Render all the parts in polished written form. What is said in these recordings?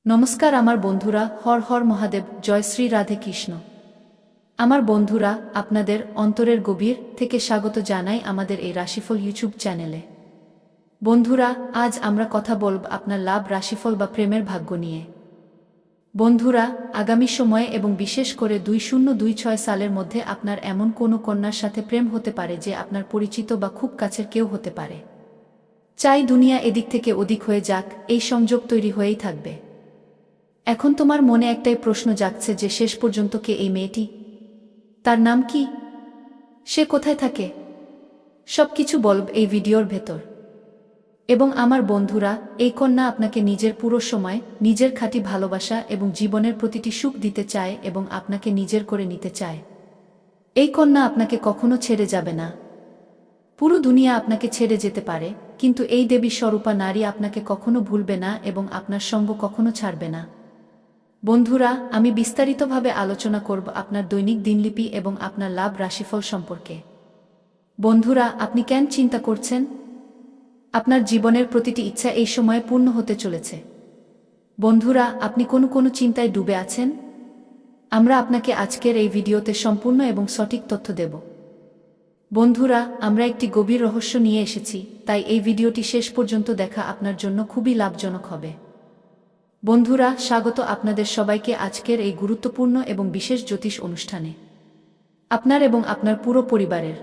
নমস্কার আমার বন্ধুরা, হর হর মহাদেব, জয় শ্রী রাধে কৃষ্ণ। আমার বন্ধুরা, আপনাদের অন্তরের গভীর থেকে স্বাগত জানাই আমাদের এই রাশিফল ইউটিউব চ্যানেলে। বন্ধুরা, আজ আমরা কথা বলব আপনার লাভ রাশিফল বা প্রেমের ভাগ্য নিয়ে। বন্ধুরা, আগামী সময়ে এবং বিশেষ করে 2026 সালের মধ্যে আপনার এমন কোনো কন্যার সাথে প্রেম হতে পারে যে আপনার পরিচিত বা খুব কাছের কেউ হতে পারে। চাই দুনিয়া এদিক থেকে ওদিক হয়ে যাক, এই সংযোগ তৈরি হয়েই থাকবে। এখন তোমার মনে একটাই প্রশ্ন জাগছে যে শেষ পর্যন্ত কে এই মেয়েটি? তার নাম কি? সে কোথায় থাকে? সবকিছু বলব এই ভিডিওর ভেতর। এবং আমার বন্ধুরা, এই কন্যা আপনাকে নিজের পুরো সময়, নিজের খাঁটি ভালোবাসা এবং জীবনের প্রতিটি সুখ দিতে চায় এবং আপনাকে নিজের করে নিতে চায়। এই কন্যা আপনাকে কখনো ছেড়ে যাবে না। পুরো দুনিয়া আপনাকে ছেড়ে যেতে পারে, কিন্তু এই দেবী স্বরূপা নারী আপনাকে কখনো ভুলবে না এবং আপনার সঙ্গ কখনো ছাড়বে না। বন্ধুরা, আমি বিস্তারিতভাবে আলোচনা করব আপনার দৈনিক দিনলিপি এবং আপনার লাভ রাশিফল সম্পর্কে। বন্ধুরা, আপনি কেন চিন্তা করছেন? আপনার জীবনের প্রতিটি ইচ্ছা এই সময়ে পূর্ণ হতে চলেছে। বন্ধুরা, আপনি কোনো চিন্তায় ডুবে আছেন? আমরা আপনাকে আজকের এই ভিডিওতে সম্পূর্ণ এবং সঠিক তথ্য দেব। বন্ধুরা, আমরা একটি গভীর রহস্য নিয়ে এসেছি, তাই এই ভিডিওটি শেষ পর্যন্ত দেখা আপনার জন্য খুবই লাভজনক হবে। বন্ধুরা, স্বাগত আপনাদের সবাইকে আজকের এই গুরুত্বপূর্ণ এবং বিশেষ জ্যোতিষ অনুষ্ঠানে, আপনার এবং আপনার পুরো পরিবারের।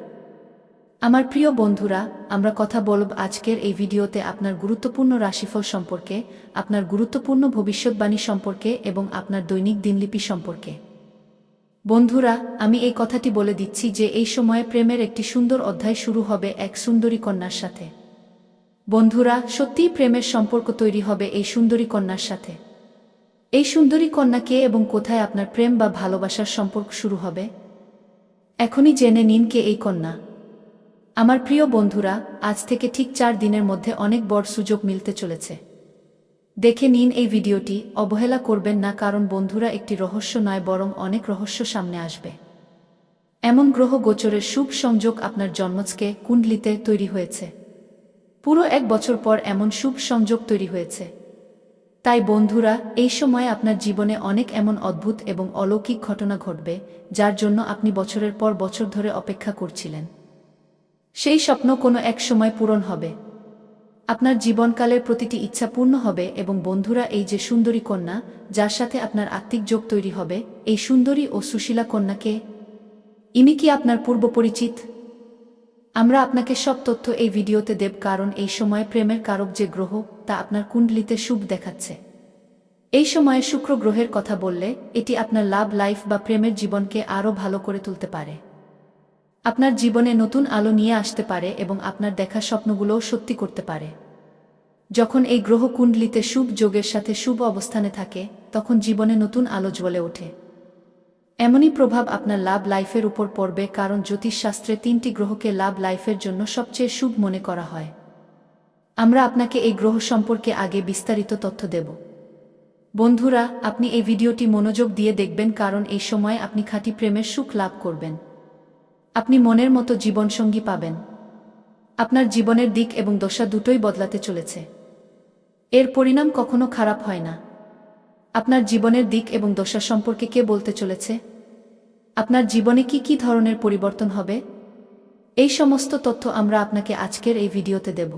আমার প্রিয় বন্ধুরা, আমরা কথা বলব আজকের এই ভিডিওতে আপনার গুরুত্বপূর্ণ রাশিফল সম্পর্কে, আপনার গুরুত্বপূর্ণ ভবিষ্যৎবাণী সম্পর্কে এবং আপনার দৈনিক দিনলিপি সম্পর্কে। বন্ধুরা, আমি এই কথাটি বলে দিচ্ছি যে এই সময়ে প্রেমের একটি সুন্দর অধ্যায় শুরু হবে এক সুন্দরী কন্যার সাথে। বন্ধুরা, সত্যিই প্রেমের সম্পর্ক তৈরি হবে এই সুন্দরী কন্যার সাথে। এই সুন্দরী কন্যা কে এবং কোথায় আপনার প্রেম বা ভালোবাসার সম্পর্ক শুরু হবে? এখনই জেনে নিন কে এই কন্যা। আমার প্রিয় বন্ধুরা, আজ থেকে ঠিক 4 দিনের মধ্যে অনেক বড় সুযোগ মিলতে চলেছে। দেখে নিন এই ভিডিওটি, অবহেলা করবেন না, কারণ বন্ধুরা, একটি রহস্য নয় বরং অনেক রহস্য সামনে আসবে। এমন গ্রহ গোচরের শুভ সংযোগ আপনার জন্মছকে কুণ্ডলিতে তৈরি হয়েছে। পুরো 1 বছর পর এমন শুভ সংযোগ তৈরি হয়েছে। তাই বন্ধুরা, এই সময়ে আপনার জীবনে অনেক এমন অদ্ভুত এবং অলৌকিক ঘটনা ঘটবে, যার জন্য আপনি বছরের পর বছর ধরে অপেক্ষা করছিলেন। সেই স্বপ্ন কোনো এক সময় পূরণ হবে। আপনার জীবনকালের প্রতিটি ইচ্ছা পূর্ণ হবে এবং বন্ধুরা, এই যে সুন্দরী কন্যা, যার সাথে আপনার আত্মিক যোগ তৈরি হবে, এই সুন্দরী ও সুশীলা কন্যাকে, ইনি কি আপনার পূর্ব পরিচিত? আমরা আপনাকে সব তথ্য এই ভিডিওতে দেব, কারণ এই সময়ে প্রেমের কারক যে গ্রহ, তা আপনার কুণ্ডলিতে শুভ দেখাচ্ছে। এই সময়ে শুক্র গ্রহের কথা বললে, এটি আপনার লাভ লাইফ বা প্রেমের জীবনকে আরও ভালো করে তুলতে পারে। আপনার জীবনে নতুন আলো নিয়ে আসতে পারে এবং আপনার দেখা স্বপ্নগুলোও সত্যি করতে পারে। যখন এই গ্রহ কুণ্ডলিতে শুভ যোগের সাথে শুভ অবস্থানে থাকে, তখন জীবনে নতুন আলো জ্বলে ওঠে। এমনই প্রভাব আপনার লাভ লাইফের উপর পড়বে, কারণ জ্যোতিষশাস্ত্রে 3টি গ্রহকে লাভ লাইফের জন্য সবচেয়ে শুভ মনে করা হয়। আমরা আপনাকে এই গ্রহ সম্পর্কে আগে বিস্তারিত তথ্য দেব। বন্ধুরা, আপনি এই ভিডিওটি মনোযোগ দিয়ে দেখবেন, কারণ এই সময়ে আপনি খাঁটি প্রেমের সুখ লাভ করবেন। আপনি মনের মতো জীবনসঙ্গী পাবেন। আপনার জীবনের দিক এবং দশা দুটোই বদলাতে চলেছে। এর পরিণাম কখনো খারাপ হয় না। আপনার জীবনের দিক এবং দশা সম্পর্কে কে বলতে চলেছে? আপনার জীবনে কি ধরনের পরিবর্তন হবে? এই সমস্ত তথ্য আমরা আপনাকে আজকের এই ভিডিওতে দেব।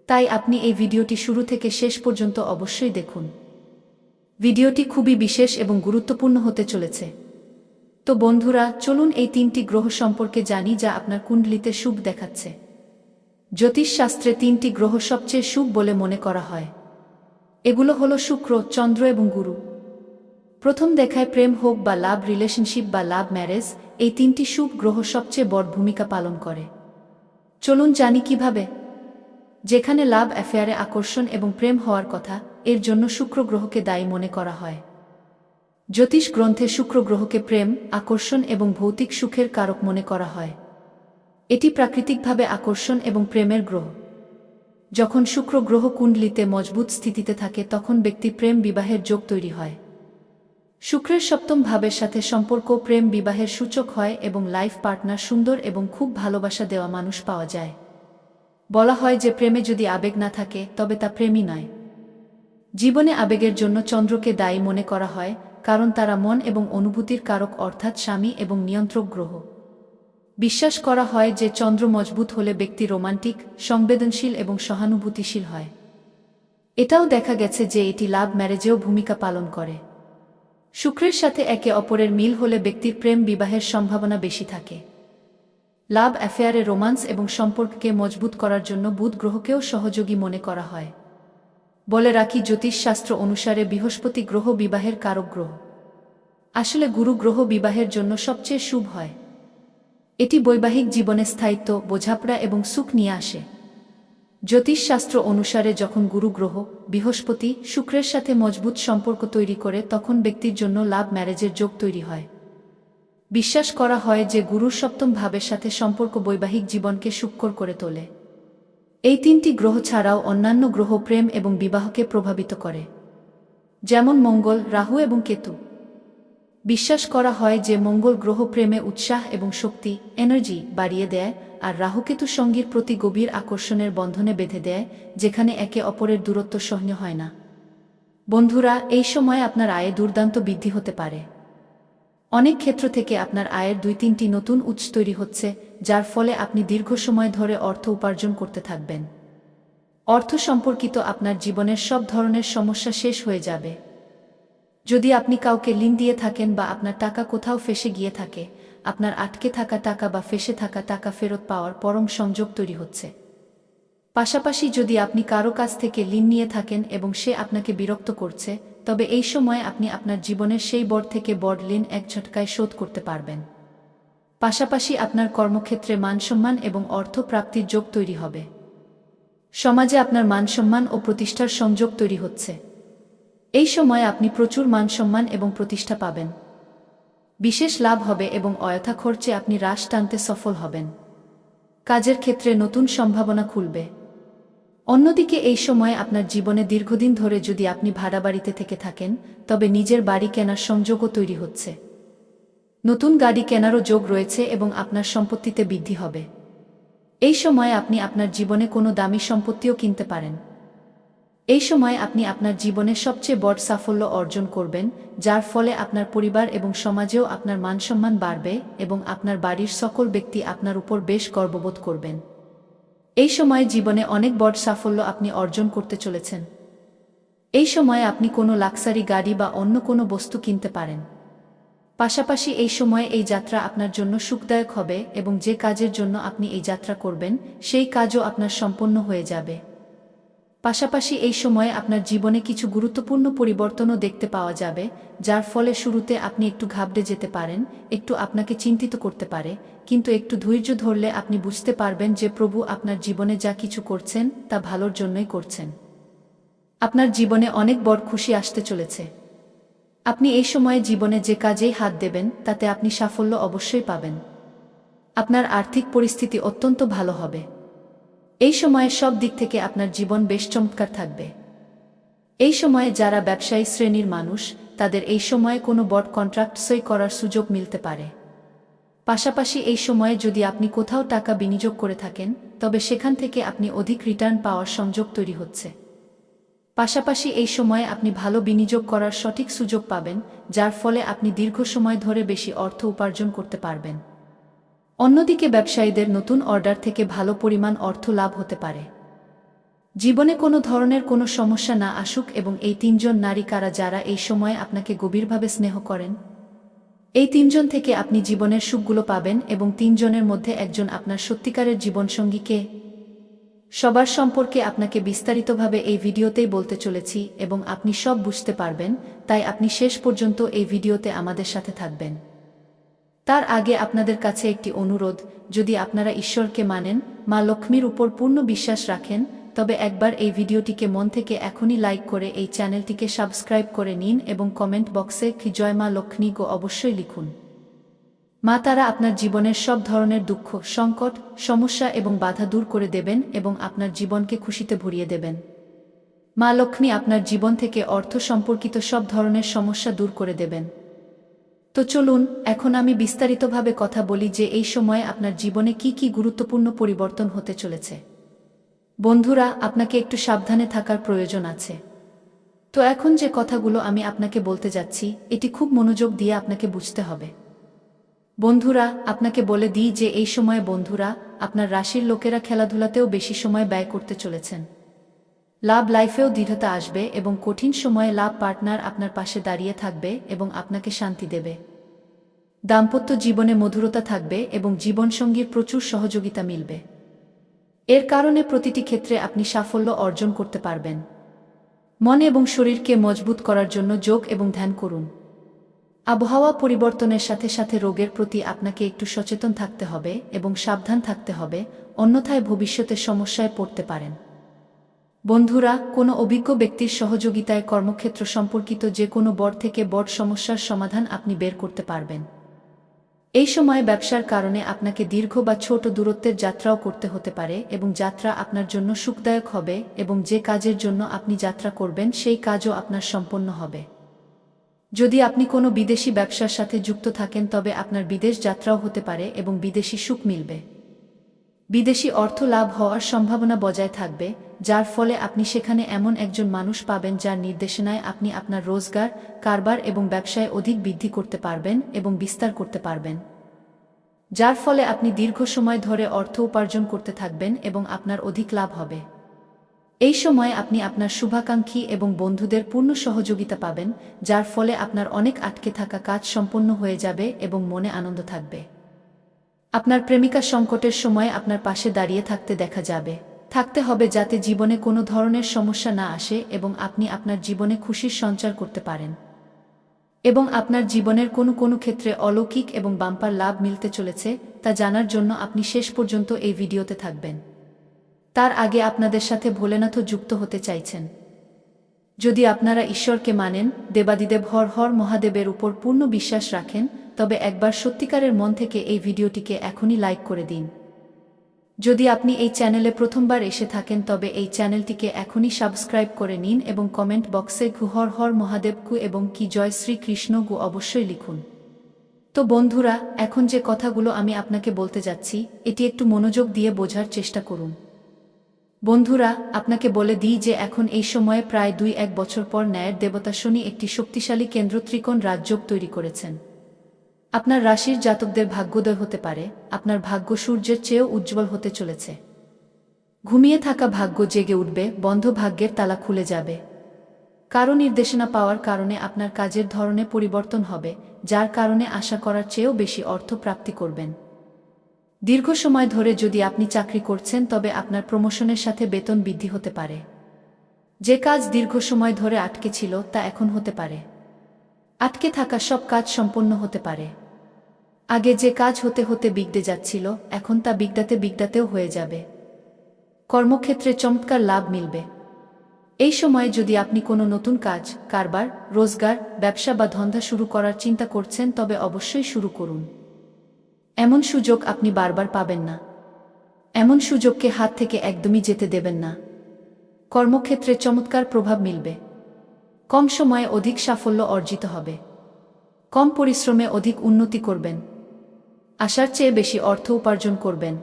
তাই আপনি এই ভিডিওটি শুরু থেকে শেষ পর্যন্ত অবশ্যই দেখুন। ভিডিওটি খুবই বিশেষ এবং গুরুত্বপূর্ণ হতে চলেছে। তো বন্ধুরা, চলুন এই 3টি গ্রহ সম্পর্কে জানি যা আপনার কুণ্ডলিতে শুভ দেখাচ্ছে। জ্যোতিষশাস্ত্রে 3টি গ্রহ সবচেয়ে শুভ বলে মনে করা হয়। এগুলো হলো শুক্র, চন্দ্র এবং গুরু। প্রথম দেখায় প্রেম হোক বা লাভ রিলেশনশিপ বা লাভ ম্যারেজ, এই 3টি শুভ গ্রহ সবচেয়ে বড় ভূমিকা পালন করে। চলুন জানি কিভাবে। যেখানে লাভ অ্যাফেয়ারে আকর্ষণ এবং প্রেম হওয়ার কথা, এর জন্য শুক্র গ্রহকে দায়ী মনে করা হয়। জ্যোতিষ গ্রন্থে শুক্র গ্রহকে প্রেম, আকর্ষণ এবং ভৌতিক সুখের কারক মনে করা হয়। এটি প্রাকৃতিকভাবে আকর্ষণ এবং প্রেমের গ্রহ। যখন শুক্র গ্রহ কুণ্ডলিতে মজবুত স্থিতিতে থাকে, তখন ব্যক্তি প্রেম বিবাহের যোগ তৈরি হয়। শুক্রের সপ্তম ভাবের সাথে সম্পর্ক প্রেম বিবাহের সূচক হয় এবং লাইফ পার্টনার সুন্দর এবং খুব ভালোবাসা দেওয়া মানুষ পাওয়া যায়। বলা হয় যে প্রেমে যদি আবেগ না থাকে, তবে তা প্রেমই নয়। জীবনে আবেগের জন্য চন্দ্রকে দায়ী মনে করা হয়, কারণ তারা মন এবং অনুভূতির কারক অর্থাৎ স্বামী এবং নিয়ন্ত্রক গ্রহ। বিশ্বাস করা হয় যে চন্দ্র মজবুত হলে ব্যক্তি রোমান্টিক, সংবেদনশীল এবং সহানুভূতিশীল হয়। এটাও দেখা গেছে যে এটি লাভ ম্যারেজেও ভূমিকা পালন করে। শুক্রের সাথে একে অপরের মিল হলে ব্যক্তির প্রেম বিবাহের সম্ভাবনা বেশি থাকে। লাভ অ্যাফেয়ারে রোমান্স এবং সম্পর্ককে মজবুত করার জন্য বুধ গ্রহকেও সহযোগী মনে করা হয়। বলে রাখি, জ্যোতিষশাস্ত্র অনুসারে বৃহস্পতি গ্রহ বিবাহের কারক গ্রহ। আসলে গুরু গ্রহ বিবাহের জন্য সবচেয়ে শুভ হয়। এটি বৈবাহিক জীবনে স্থায়িত্ব, বোঝাপড়া এবং সুখ নিয়ে আসে। জ্যোতিষশাস্ত্র অনুসারে যখন গুরু গ্রহ বৃহস্পতি শুক্রের সাথে মজবুত সম্পর্ক তৈরি করে তখন ব্যক্তির জন্য লাভ ম্যারেজের যোগ তৈরি হয়। বিশ্বাস করা হয় যে গুরুর সপ্তম ভাবের সাথে সম্পর্ক বৈবাহিক জীবনকে সুখকর করে তোলে। এই তিনটি গ্রহ ছাড়াও অন্যান্য গ্রহ প্রেম এবং বিবাহকে প্রভাবিত করে, যেমন মঙ্গল, রাহু এবং কেতু। বিশ্বাস করা হয় যে মঙ্গল গ্রহ প্রেমে উৎসাহ এবং শক্তি, এনার্জি বাড়িয়ে দেয়, আর রাহুকেতু সঙ্গীর প্রতি গভীর আকর্ষণের বন্ধনে বেঁধে দেয়, যেখানে একে অপরের দূরত্ব সহ্য হয় না। বন্ধুরা, এই সময় আপনার আয়ে দুর্দান্ত বৃদ্ধি হতে পারে। অনেক ক্ষেত্র থেকে আপনার আয়ের 2-3টি নতুন উৎস তৈরি হচ্ছে, যার ফলে আপনি দীর্ঘ সময় ধরে অর্থ উপার্জন করতে থাকবেন। অর্থ সম্পর্কিত আপনার জীবনের সব ধরনের সমস্যা শেষ হয়ে যাবে। যদি আপনি কাউকে ঋণ দিয়ে থাকেন বা আপনার টাকা কোথাও ফেঁসে গিয়ে থাকে, আপনার আটকে থাকা টাকা বা ফেঁসে থাকা টাকা ফেরত পাওয়ার পরম সংযোগ তৈরি হচ্ছে। পাশাপাশি যদি আপনি কারো কাছ থেকে ঋণ নিয়ে থাকেন এবং সে আপনাকে বিরক্ত করছে, তবে এই সময়ে আপনি আপনার জীবনের সেই বড় থেকে বড় ঋণ এক ঝটকায় শোধ করতে পারবেন। পাশাপাশি আপনার কর্মক্ষেত্রে মানসম্মান এবং অর্থ প্রাপ্তির যোগ তৈরি হবে। সমাজে আপনার মানসম্মান ও প্রতিষ্ঠার সংযোগ তৈরি হচ্ছে। এই সময়ে আপনি প্রচুর মানসম্মান এবং প্রতিষ্ঠা পাবেন। বিশেষ লাভ হবে এবং অযথা খরচে আপনি রাশ টানতে সফল হবেন। কাজের ক্ষেত্রে নতুন সম্ভাবনা খুলবে। অন্যদিকে এই সময়ে আপনার জীবনে দীর্ঘদিন ধরে যদি আপনি ভাড়া বাড়িতে থেকে থাকেন, তবে নিজের বাড়ি কেনার সংযোগও তৈরি হচ্ছে। নতুন গাড়ি কেনারও যোগ রয়েছে এবং আপনার সম্পত্তিতে বৃদ্ধি হবে। এই সময়ে আপনি আপনার জীবনে কোনো দামি সম্পত্তিও কিনতে পারেন। এই সময় আপনি আপনার জীবনে সবচেয়ে বড় সাফল্য অর্জন করবেন, যার ফলে আপনার পরিবার এবং সমাজেও আপনার মানসম্মান বাড়বে এবং আপনার বাড়ির সকল ব্যক্তি আপনার উপর বেশ গর্ববোধ করবেন। এই সময়ে জীবনে অনেক বড় সাফল্য আপনি অর্জন করতে চলেছেন। এই সময়ে আপনি কোনো লাক্সারি গাড়ি বা অন্য কোনো বস্তু কিনতে পারেন। পাশাপাশি এই সময়ে এই যাত্রা আপনার জন্য সুখদায়ক হবে এবং যে কাজের জন্য আপনি এই যাত্রা করবেন, সেই কাজও আপনার সম্পন্ন হয়ে যাবে। পাশাপাশি এই সময়ে আপনার জীবনে কিছু গুরুত্বপূর্ণ পরিবর্তনও দেখতে পাওয়া যাবে, যার ফলে শুরুতে আপনি একটু ঘাবড়ে যেতে পারেন, একটু আপনাকে চিন্তিত করতে পারে, কিন্তু একটু ধৈর্য ধরলে আপনি বুঝতে পারবেন যে প্রভু আপনার জীবনে যা কিছু করছেন তা ভালোর জন্যই করছেন। আপনার জীবনে অনেক বড় খুশি আসতে চলেছে। আপনি এই সময়ে জীবনে যে কাজেই হাত দেবেন তাতে আপনি সাফল্য অবশ্যই পাবেন। আপনার আর্থিক পরিস্থিতি অত্যন্ত ভালো হবে। এই সময়ে সব দিক থেকে আপনার জীবন বেশ চমৎকার থাকবে। এই সময়ে যারা ব্যবসায়ী শ্রেণীর মানুষ, তাদের এই সময়ে কোনো বড় কন্ট্রাক্ট সই করার সুযোগ মিলতে পারে। পাশাপাশি এই সময়ে যদি আপনি কোথাও টাকা বিনিয়োগ করে থাকেন, তবে সেখান থেকে আপনি অধিক রিটার্ন পাওয়ার সংযোগ তৈরি হচ্ছে। পাশাপাশি এই সময়ে আপনি ভালো বিনিয়োগ করার সঠিক সুযোগ পাবেন, যার ফলে আপনি দীর্ঘ সময় ধরে বেশি অর্থ উপার্জন করতে পারবেন। অন্যদিকে ব্যবসায়ীদের নতুন অর্ডার থেকে ভালো পরিমাণ অর্থ লাভ হতে পারে। জীবনে কোনো ধরনের কোনো সমস্যা না আসুক এবং এই 3 জন নারী কারা যারা এই সময়ে আপনাকে গভীরভাবে স্নেহ করেন? এই 3 জন থেকে আপনি জীবনের সুখগুলো পাবেন এবং 3 জনের মধ্যে একজন আপনার সত্যিকারের জীবনসঙ্গী কে? সবার সম্পর্কে আপনাকে বিস্তারিতভাবে এই ভিডিওতেই বলতে চলেছি এবং আপনি সব বুঝতে পারবেন, তাই আপনি শেষ পর্যন্ত এই ভিডিওতে আমাদের সাথে থাকবেন। তার আগে আপনাদের কাছে একটি অনুরোধ, যদি আপনারা ঈশ্বরকে মানেন, মা লক্ষ্মীর উপর পূর্ণ বিশ্বাস রাখেন, তবে একবার এই ভিডিওটিকে মন থেকে এখনই লাইক করে এই চ্যানেলটিকে সাবস্ক্রাইব করে নিন এবং কমেন্ট বক্সে কি জয় মা লক্ষ্মী গো অবশ্যই লিখুন। মা তারা আপনার জীবনের সব ধরনের দুঃখ, সংকট, সমস্যা এবং বাধা দূর করে দেবেন এবং আপনার জীবনকে খুশিতে ভরিয়ে দেবেন। মা লক্ষ্মী আপনার জীবন থেকে অর্থ সম্পর্কিত সব ধরনের সমস্যা দূর করে দেবেন। তো চলুন এখন আমি বিস্তারিতভাবে কথা বলি যে এই সময়ে আপনার জীবনে কি কি গুরুত্বপূর্ণ পরিবর্তন হতে চলেছে। বন্ধুরা, আপনাকে একটু সাবধানে থাকার প্রয়োজন আছে। তো এখন যে কথাগুলো আমি আপনাকে বলতে যাচ্ছি এটি খুব মনোযোগ দিয়ে আপনাকে বুঝতে হবে। বন্ধুরা, আপনাকে বলে দিই যে এই সময়ে বন্ধুরা, আপনার রাশির লোকেরা খেলাধুলাতেও বেশি সময় ব্যয় করতে চলেছেন। লাভ লাইফেও দৃঢ়তা আসবে এবং কঠিন সময়ে লাভ পার্টনার আপনার পাশে দাঁড়িয়ে থাকবে এবং আপনাকে শান্তি দেবে। দাম্পত্য জীবনে মধুরতা থাকবে এবং জীবনসঙ্গীর প্রচুর সহযোগিতা মিলবে। এর কারণে প্রতিটি ক্ষেত্রে আপনি সাফল্য অর্জন করতে পারবেন। মন এবং শরীরকে মজবুত করার জন্য যোগ এবং ধ্যান করুন। আবহাওয়া পরিবর্তনের সাথে সাথে রোগের প্রতি আপনাকে একটু সচেতন থাকতে হবে এবং সাবধান থাকতে হবে, অন্যথায় ভবিষ্যতে সমস্যায় পড়তে পারেন। বন্ধুরা, কোনো অভিজ্ঞ ব্যক্তির সহযোগিতায় কর্মক্ষেত্র সম্পর্কিত যে কোনো বড় থেকে বড় সমস্যার সমাধান আপনি বের করতে পারবেন। এই সময়ে ব্যবসার কারণে আপনাকে দীর্ঘ বা ছোট দূরত্বের যাত্রাও করতে হতে পারে এবং যাত্রা আপনার জন্য সুখদায়ক হবে এবং যে কাজের জন্য আপনি যাত্রা করবেন সেই কাজও আপনার সম্পন্ন হবে। যদি আপনি কোনো বিদেশি ব্যবসার সাথে যুক্ত থাকেন তবে আপনার বিদেশ যাত্রাও হতে পারে এবং বিদেশি সুখ মিলবে। বিদেশি অর্থ লাভ হওয়ার সম্ভাবনা বজায় থাকবে, যার ফলে আপনি সেখানে এমন একজন মানুষ পাবেন যার নির্দেশনায় আপনি আপনার রোজগার, কারবার এবং ব্যবসায় অধিক বৃদ্ধি করতে পারবেন এবং বিস্তার করতে পারবেন, যার ফলে আপনি দীর্ঘ সময় ধরে অর্থ উপার্জন করতে থাকবেন এবং আপনার অধিক লাভ হবে। এই সময়ে আপনি আপনার শুভাকাঙ্ক্ষী এবং বন্ধুদের পূর্ণ সহযোগিতা পাবেন, যার ফলে আপনার অনেক আটকে থাকা কাজ সম্পন্ন হয়ে যাবে এবং মনে আনন্দ থাকবে। আপনার প্রেমিকা সংকটের সময় আপনার পাশে দাঁড়িয়ে থাকতে হবে যাতে জীবনে কোনো ধরনের সমস্যা না আসে এবং আপনি আপনার জীবনে খুশির সঞ্চার করতে পারেন এবং আপনার জীবনের কোনো ক্ষেত্রে অলৌকিক এবং বাম্পার লাভ মিলতে চলেছে তা জানার জন্য আপনি শেষ পর্যন্ত এই ভিডিওতে থাকবেন। তার আগে আপনাদের সাথে ভোলেনাথও যুক্ত হতে চাইছেন। যদি আপনারা ঈশ্বরকে মানেন, দেবাদিদেব হর হর মহাদেবের উপর পূর্ণ বিশ্বাস রাখেন, তবে একবার সত্যিকারের মন থেকে এই ভিডিওটিকে এখনই লাইক করে দিন। যদি আপনি এই চ্যানেলে প্রথমবার এসে থাকেন তবে এই চ্যানেলটিকে এখনই সাবস্ক্রাইব করে নিন এবং কমেন্ট বক্সে গু হর হর মহাদেব গু এবং কি জয় শ্রী কৃষ্ণ গু অবশ্যই লিখুন। তো বন্ধুরা, এখন যে কথাগুলো আমি আপনাকে বলতে যাচ্ছি এটি একটু মনোযোগ দিয়ে বোঝার চেষ্টা করুন। বন্ধুরা, আপনাকে বলে দিই যে এখন এই সময়ে প্রায় 2-1 বছর পর ন্যায়ের দেবতা শনি একটি শক্তিশালী কেন্দ্র ত্রিকোণ রাজযোগ তৈরি করেছেন। আপনার রাশির জাতকদের ভাগ্যোদয় হতে পারে, আপনার ভাগ্য সূর্যের চেয়েও উজ্জ্বল হতে চলেছে। ঘুমিয়ে থাকা ভাগ্য জেগে উঠবে, বন্ধ ভাগ্যের তালা খুলে যাবে। কারো নির্দেশনা পাওয়ার কারণে আপনার কাজের ধরনে পরিবর্তন হবে, যার কারণে আশা করার চেয়েও বেশি অর্থ প্রাপ্তি করবেন। দীর্ঘ সময় ধরে যদি আপনি চাকরি করছেন তবে আপনার প্রমোশনের সাথে বেতন বৃদ্ধি হতে পারে। যে কাজ দীর্ঘ সময় ধরে আটকে ছিল তা এখন হতে পারে। আটকে থাকা সব কাজ সম্পন্ন হতে পারে। আগে যে কাজ হতে হতে বিগড়ে যাচ্ছিল এখন তা বিগড়াতেও হয়ে যাবে। কর্মক্ষেত্রে চমৎকার লাভ মিলবে। এই সময়ে যদি আপনি কোনো নতুন কাজ, কারবার, রোজগার, ব্যবসা বা ধন্দা শুরু করার চিন্তা করছেন তবে অবশ্যই শুরু করুন। এমন সুযোগ আপনি বারবার পাবেন না। এমন সুযোগকে হাত থেকে একদমই যেতে দেবেন না। কর্মক্ষেত্রে চমৎকার প্রভাব মিলবে। কম সময়ে অধিক সাফল্য অর্জিত হবে। কম পরিশ্রমে অধিক উন্নতি করবেন। আশার চেয়ে বেশি অর্থ উপার্জন করবেন।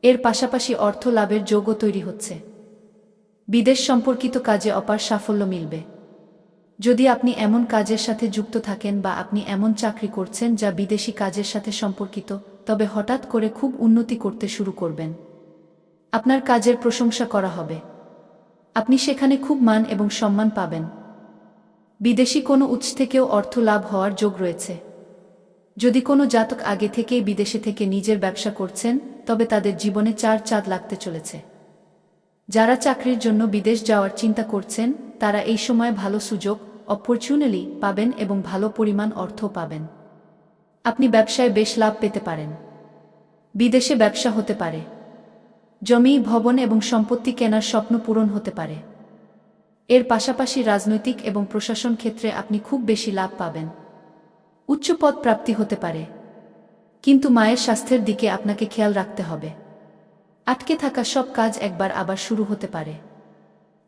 এর পাশাপাশি অর্থ লাভের যোগও তৈরি হচ্ছে। বিদেশ সম্পর্কিত কাজে অপার সাফল্য মিলবে। যদি আপনি এমন কাজের সাথে যুক্ত থাকেন বা আপনি এমন চাকরি করছেন যা বিদেশি কাজের সাথে সম্পর্কিত, তবে হঠাৎ করে খুব উন্নতি করতে শুরু করবেন। আপনার কাজের প্রশংসা করা হবে। আপনি সেখানে খুব মান এবং সম্মান পাবেন। বিদেশি কোনো উৎস থেকেও অর্থ লাভ হওয়ার যোগ রয়েছে। যদি কোনো জাতক আগে থেকেই বিদেশে থেকে নিজের ব্যবসা করছেন তবে তাদের জীবনে 4 চাঁদ লাগতে চলেছে। যারা চাকরির জন্য বিদেশ যাওয়ার চিন্তা করছেন তারা এই সময় ভালো সুযোগ, অপরচুনিটি পাবেন এবং ভালো পরিমাণ অর্থ পাবেন। আপনি ব্যবসায় বেশ লাভ পেতে পারেন। বিদেশে ব্যবসা হতে পারে। জমি, ভবন এবং সম্পত্তি কেনার স্বপ্ন পূরণ হতে পারে। এর পাশাপাশি রাজনৈতিক এবং প্রশাসন ক্ষেত্রে আপনি খুব বেশি লাভ পাবেন। উচ্চ পদ প্রাপ্তি হতে পারে। কিন্তু মায়ের স্বাস্থ্যের দিকে আপনাকে খেয়াল রাখতে হবে। আটকে থাকা সব কাজ একবার আবার শুরু হতে পারে।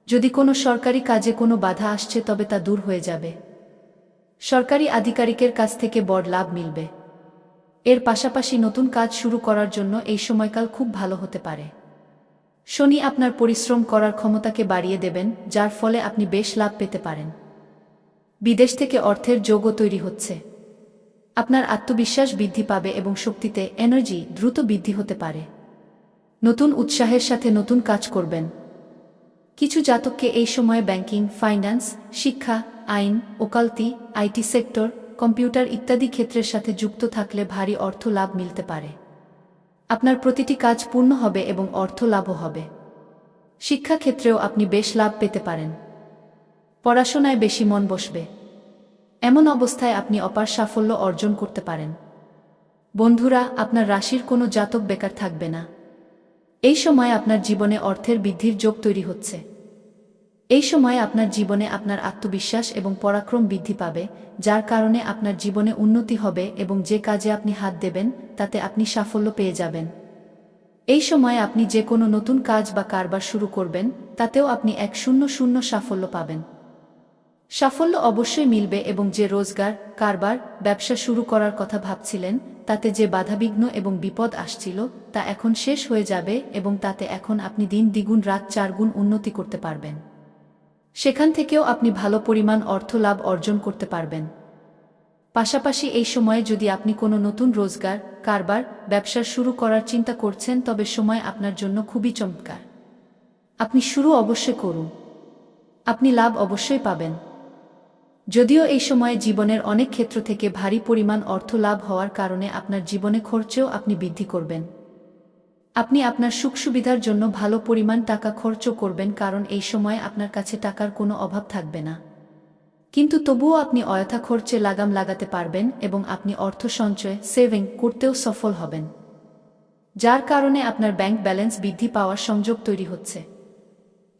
যদি কোনো সরকারি কাজে কোনো বাধা আসছে তবে তা দূর হয়ে যাবে। সরকারি আধিকারিকের কাছ থেকে বড় লাভ মিলবে। এর পাশাপাশি নতুন কাজ শুরু করার জন্য এই সময়কাল খুব ভালো হতে পারে। শনি আপনার পরিশ্রম করার ক্ষমতাকে বাড়িয়ে দেবেন, যার ফলে আপনি বেশ লাভ পেতে পারেন। বিদেশ থেকে অর্থের যোগও তৈরি হচ্ছে। আপনার আত্মবিশ্বাস বৃদ্ধি পাবে এবং শক্তিতে এনার্জি দ্রুত বৃদ্ধি হতে পারে। নতুন উৎসাহের সাথে নতুন কাজ করবেন। কিছু জাতককে এই সময়ে ব্যাংকিং, ফাইন্যান্স, শিক্ষা, আইন, ওকালতি, আইটি সেক্টর, কম্পিউটার ইত্যাদি ক্ষেত্রের সাথে যুক্ত থাকলে ভারী অর্থ লাভ মিলতে পারে। আপনার প্রতিটি কাজ পূর্ণ হবে এবং অর্থ লাভও হবে। শিক্ষা ক্ষেত্রেও আপনি বেশ লাভ পেতে পারেন। পড়াশোনায় বেশি মন বসবে। এমন অবস্থায় আপনি অপার সাফল্য অর্জন করতে পারেন। বন্ধুরা, আপনার রাশির কোনো জাতক বেকার থাকবে না। এই সময় আপনার জীবনে অর্থের বৃদ্ধির যোগ তৈরি হচ্ছে। এই সময়ে আপনার জীবনে আপনার আত্মবিশ্বাস এবং পরাক্রম বৃদ্ধি পাবে, যার কারণে আপনার জীবনে উন্নতি হবে এবং যে কাজে আপনি হাত দেবেন তাতে আপনি সাফল্য পেয়ে যাবেন। এই সময়ে আপনি যে কোনো নতুন কাজ বা কারবার শুরু করবেন, তাতেও আপনি 100% সাফল্য পাবেন। সাফল্য অবশ্যই মিলবে এবং যে রোজগার, কারবার, ব্যবসা শুরু করার কথা ভাবছিলেন, তাতে যে বাধাবিঘ্ন এবং বিপদ আসছিল তা এখন শেষ হয়ে যাবে এবং তাতে এখন আপনি দিন দ্বিগুণ রাত চারগুণ উন্নতি করতে পারবেন। সেখান থেকেও আপনি ভালো পরিমাণ অর্থ লাভ অর্জন করতে পারবেন। পাশাপাশি এই সময়ে যদি আপনি কোনো নতুন রোজগার, কারবার, ব্যবসা শুরু করার চিন্তা করছেন, তবে সময় আপনার জন্য খুবই চমৎকার। আপনি শুরু অবশ্যই করুন। আপনি লাভ অবশ্যই পাবেন। যদিও এই সময়ে জীবনের অনেক ক্ষেত্র থেকে ভারী পরিমাণ অর্থ লাভ হওয়ার কারণে আপনার জীবনে খরচেও আপনি বৃদ্ধি করবেন। আপনি আপনার সুখ সুবিধার জন্য ভালো পরিমাণ টাকা খরচ করবেন, কারণ এই সময়ে আপনার কাছে টাকার কোনো অভাব থাকবে না। কিন্তু তবুও আপনি অযথা খরচে লাগাম লাগাতে পারবেন এবং আপনি অর্থ সঞ্চয়, সেভিং করতেও সফল হবেন, যার কারণে আপনার ব্যাংক ব্যালেন্স বৃদ্ধি পাওয়ার সংযোগ তৈরি হচ্ছে।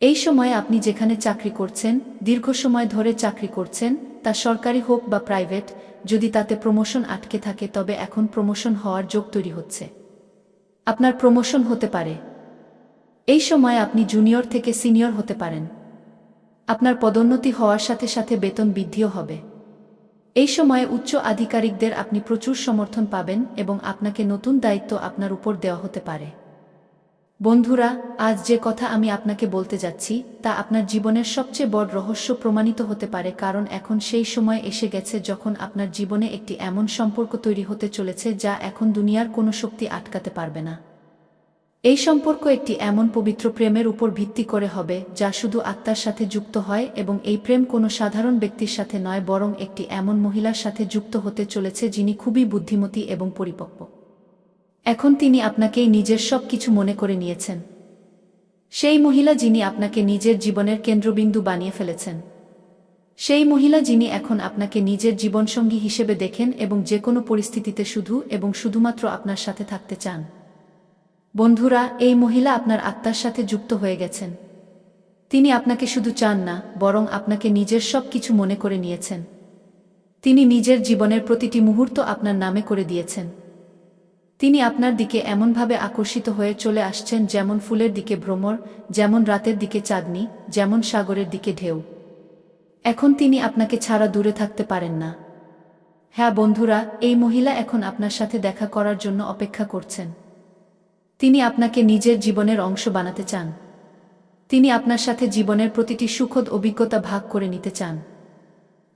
এই সময়ে আপনি যেখানে চাকরি করছেন, দীর্ঘ সময় ধরে চাকরি করছেন, তা সরকারি হোক বা প্রাইভেট, যদি তাতে প্রমোশন আটকে থাকে তবে এখন প্রমোশন হওয়ার যোগ তৈরি হচ্ছে। আপনার প্রমোশন হতে পারে। এই সময়ে আপনি জুনিয়র থেকে সিনিয়র হতে পারেন। আপনার পদোন্নতি হওয়ার সাথে সাথে বেতন বৃদ্ধিও হবে। এই সময়ে উচ্চ আধিকারিকদের আপনি প্রচুর সমর্থন পাবেন এবং আপনাকে নতুন দায়িত্ব আপনার উপর দেওয়া হতে পারে। বন্ধুরা, আজ যে কথা আমি আপনাকে বলতে যাচ্ছি তা আপনার জীবনের সবচেয়ে বড় রহস্য প্রমাণিত হতে পারে, কারণ এখন সেই সময় এসে গেছে যখন আপনার জীবনে একটি এমন সম্পর্ক তৈরি হতে চলেছে যা এখন দুনিয়ার কোনো শক্তি আটকাতে পারবে না। এই সম্পর্ক একটি এমন পবিত্র প্রেমের উপর ভিত্তি করে হবে যা শুধু আত্মার সাথে যুক্ত হয় এবং এই প্রেম কোনো সাধারণ ব্যক্তির সাথে নয়, বরং একটি এমন মহিলার সাথে যুক্ত হতে চলেছে যিনি খুবই বুদ্ধিমতী এবং পরিপক্ব। এখন তিনি আপনাকেই নিজের সব কিছু মনে করে নিয়েছেন। সেই মহিলা যিনি আপনাকে নিজের জীবনের কেন্দ্রবিন্দু বানিয়ে ফেলেছেন। সেই মহিলা যিনি এখন আপনাকে নিজের জীবনসঙ্গী হিসেবে দেখেন এবং যে কোনো পরিস্থিতিতে শুধু এবং শুধুমাত্র আপনার সাথে থাকতে চান। বন্ধুরা, এই মহিলা আপনার আত্মার সাথে যুক্ত হয়ে গেছেন। তিনি আপনাকে শুধু চান না, বরং আপনাকে নিজের সব কিছু মনে করে নিয়েছেন। তিনি নিজের জীবনের প্রতিটি মুহূর্ত আপনার নামে করে দিয়েছেন। তিনি আপনার দিকে এমনভাবে আকর্ষিত হয়ে চলে আসছেন যেমন ফুলের দিকে ভ্রমর, যেমন রাতের দিকে চাঁদনি, যেমন সাগরের দিকে ঢেউ। এখন তিনি আপনাকে ছাড়া দূরে থাকতে পারেন না। হ্যাঁ বন্ধুরা, এই মহিলা এখন আপনার সাথে দেখা করার জন্য অপেক্ষা করছেন। তিনি আপনাকে নিজের জীবনের অংশ বানাতে চান। তিনি আপনার সাথে জীবনের প্রতিটি সুখদ অভিজ্ঞতা ভাগ করে নিতে চান।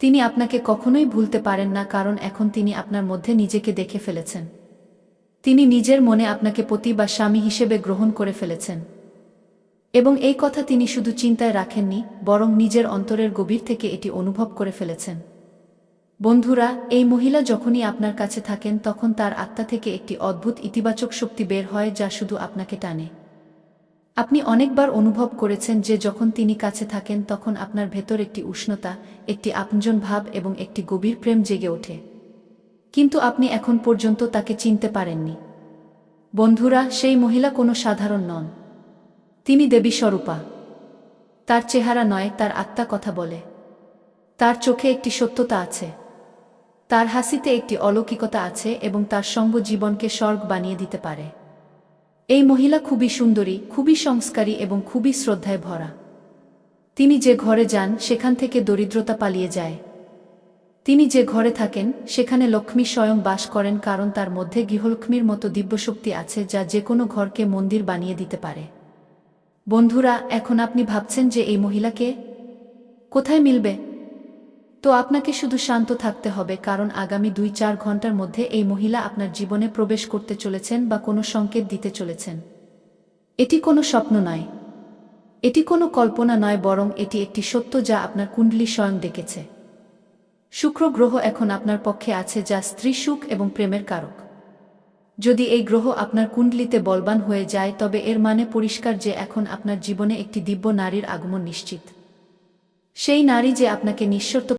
তিনি আপনাকে কখনোই ভুলতে পারেন না, কারণ এখন তিনি আপনার মধ্যে নিজেকে দেখে ফেলেছেন। তিনি নিজের মনে আপনাকে পতি বা স্বামী হিসেবে গ্রহণ করে ফেলেছেন এবং এই কথা তিনি শুধু চিন্তায় রাখেননি, বরং নিজের অন্তরের গভীর থেকে এটি অনুভব করে ফেলেছেন। বন্ধুরা, এই মহিলা যখনই আপনার কাছে থাকেন তখন তার আত্মা থেকে একটি অদ্ভুত ইতিবাচক শক্তি বের হয় যা শুধু আপনাকে টানে। আপনি অনেকবার অনুভব করেছেন যে যখন তিনি কাছে থাকেন তখন আপনার ভেতর একটি উষ্ণতা, একটি আপনজন ভাব এবং একটি গভীর প্রেম জেগে ওঠে। কিন্তু আপনি এখন পর্যন্ত তাকে চিনতে পারেননি। বন্ধুরা, সেই মহিলা কোনো সাধারণ নন। তিনি দেবী স্বরূপা। তার চেহারা নয়, তার আত্মা কথা বলে। তার চোখে একটি সত্যতা আছে। তার হাসিতে একটি অলৌকিকতা আছে এবং তার সঙ্গ জীবনকে স্বর্গ বানিয়ে দিতে পারে। এই মহিলা খুবই সুন্দরী, খুবই সংস্কারী এবং খুবই শ্রদ্ধায় ভরা। তিনি যে ঘরে যান সেখান থেকে দরিদ্রতা পালিয়ে যায়। তিনি যে ঘরে থাকেন সেখানে লক্ষ্মী স্বয়ং বাস করেন, কারণ তার মধ্যে গৃহলক্ষ্মীর মতো দিব্যশক্তি আছে যা যে কোনো ঘরকে মন্দির বানিয়ে দিতে পারে। বন্ধুরা, এখন আপনি ভাবছেন যে এই মহিলাকে কোথায় মিলবে? তো আপনাকে শুধু শান্ত থাকতে হবে, কারণ আগামী ২-৪ ঘন্টার মধ্যে এই মহিলা আপনার জীবনে প্রবেশ করতে চলেছেন বা কোনো সংকেত দিতে চলেছেন। এটি কোনো স্বপ্ন নয়, এটি কোনো কল্পনা নয়, বরং এটি একটি সত্য যা আপনার কুণ্ডলী স্বয়ং ডেকেছে। শুক্র গ্রহ এখন আপনার পক্ষে আছে, যা স্ত্রী সুখ এবং প্রেমের কারক। যদি এই গ্রহ আপনার কুণ্ডলিতে বলবান হয়ে যায়, তবে এর মানে পরিষ্কার যে এখন আপনার জীবনে একটি দিব্য নারীর আগমন নিশ্চিত। সেই নারী যে আপনাকে নিঃশর্ত